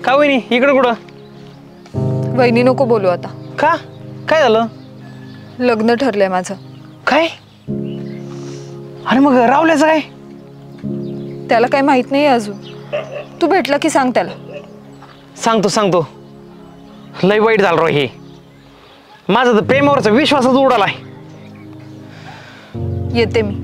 का वहिनी इकडे कुठं? वहिनी नको बोलू आता. का? काय झालं? लग्न ठरलंय माझं. काय? अरे मग रावल्याचं काय? त्याला काही माहित नाही अजून. तू भेटला की सांग त्याला. सांगतो. लय वाईट झालं रो हे. माझा तर प्रेमावरचा विश्वासच उडालाय. येते मी.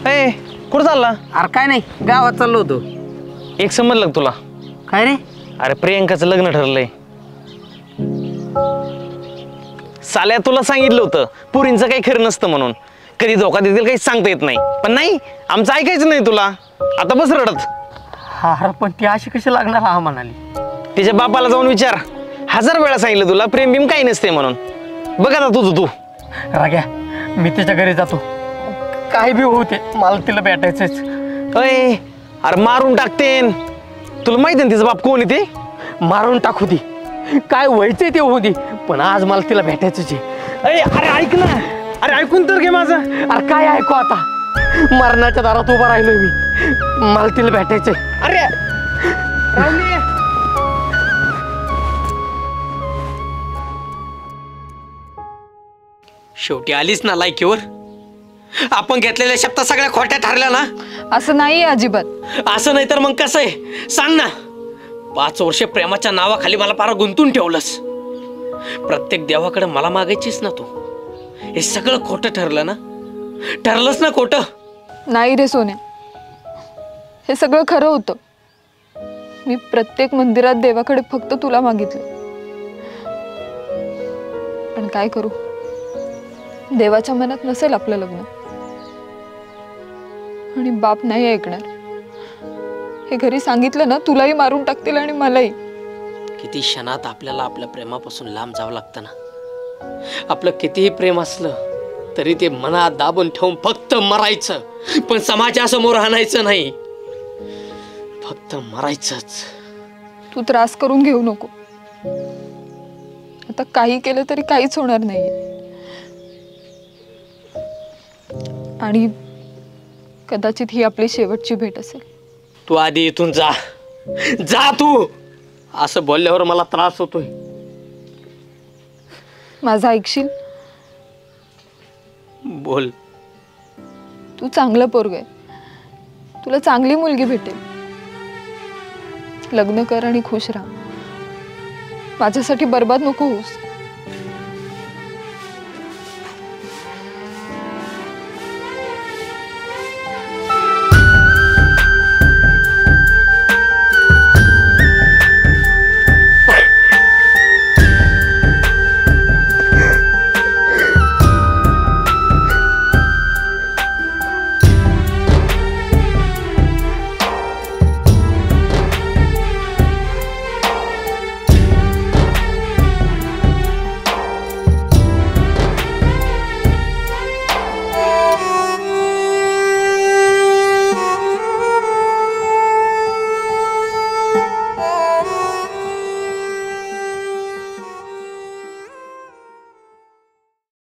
ए कुठं चालला? अरे काय नाही, गावात चाललो होतो. एक समजलं का तुला? काय रे? अरे प्रियंकाचं लग्न ठरलंय. साल्या तुला सांगितलं होतं पुरींचं काही खरं नसतं म्हणून. कधी धोका देतील काही सांगता येत नाही. पण नाही, आमचं ऐकायचं नाही तुला. आता बस रडत. अरे पण ती अशी कशी लागणार हा म्हणाली. तिच्या बापाला जाऊन विचार. 1000 वेळा सांगितलं तुला प्रेम बिम काही नसते म्हणून. बघ आता तुझं तू. राग्या, मी तिच्या घरी जातो. काय बी होते, मला तिला भेटायचंच. अय अरे मारून टाकतेन. तुला माहिती ना तिचा बाप कोण आहे ते? मारून टाकू दे, काय व्हायचंय ते होऊ दे, पण आज मला तिला भेटायचंच आहे. अरे ऐक ना. अरे ऐकून तर घे माझं. अरे काय ऐकू आता, मरणाच्या दारात उभा राहिलोय मी. मला तिला भेटायचंय. अरे रावली. शेवटी आलीच ना लायकीवर. आपण घेतलेल्या शब्द सगळ्या खोट्या ठरल्या ना. असं नाही अजिबात. असं नाही तर मग कसं आहे सांग ना. 5 वर्ष प्रेमाच्या नावाखाली मला फार गुंतून ठेवलंस. प्रत्येक देवाकडे मला मागायचीस ना तू. हे सगळं खोटं ठरलं ना. ठरलंच ना खोटं. नाही रे सोन्या, हे सगळं खरं होतं. मी प्रत्येक मंदिरात देवाकडे फक्त तुला मागितलं. पण काय करू, देवाच्या मनात नसेल आपलं लग्न. आणि बाप नाही ऐकणार. हे घरी सांगितलं ना, तुलाही मारून टाकतील आणि मलाही. किती क्षणात आपल्याला आपल्या प्रेमापासून लांब जावं लागतं ना. आपलं कितीही प्रेम असलं तरी ते मनात दाबून ठेवून फक्त मरायचं. पण समाजासमोर आणायचं नाही, फक्त मरायचंच. तू त्रास करून घेऊ नको. आता काही केलं तरी काहीच होणार नाहीये. आणि कदाचित ही आपली शेवटची भेट असेल. तू आधी इथून जा. जा तू. असं बोलल्यावर मला त्रास होतोय. माझं ऐकशील? बोल. तू चांगलं पोरग आहे. तुला चांगली मुलगी भेटेल. लग्न कर आणि खुश राहा. माझ्यासाठी बर्बाद नको होऊस.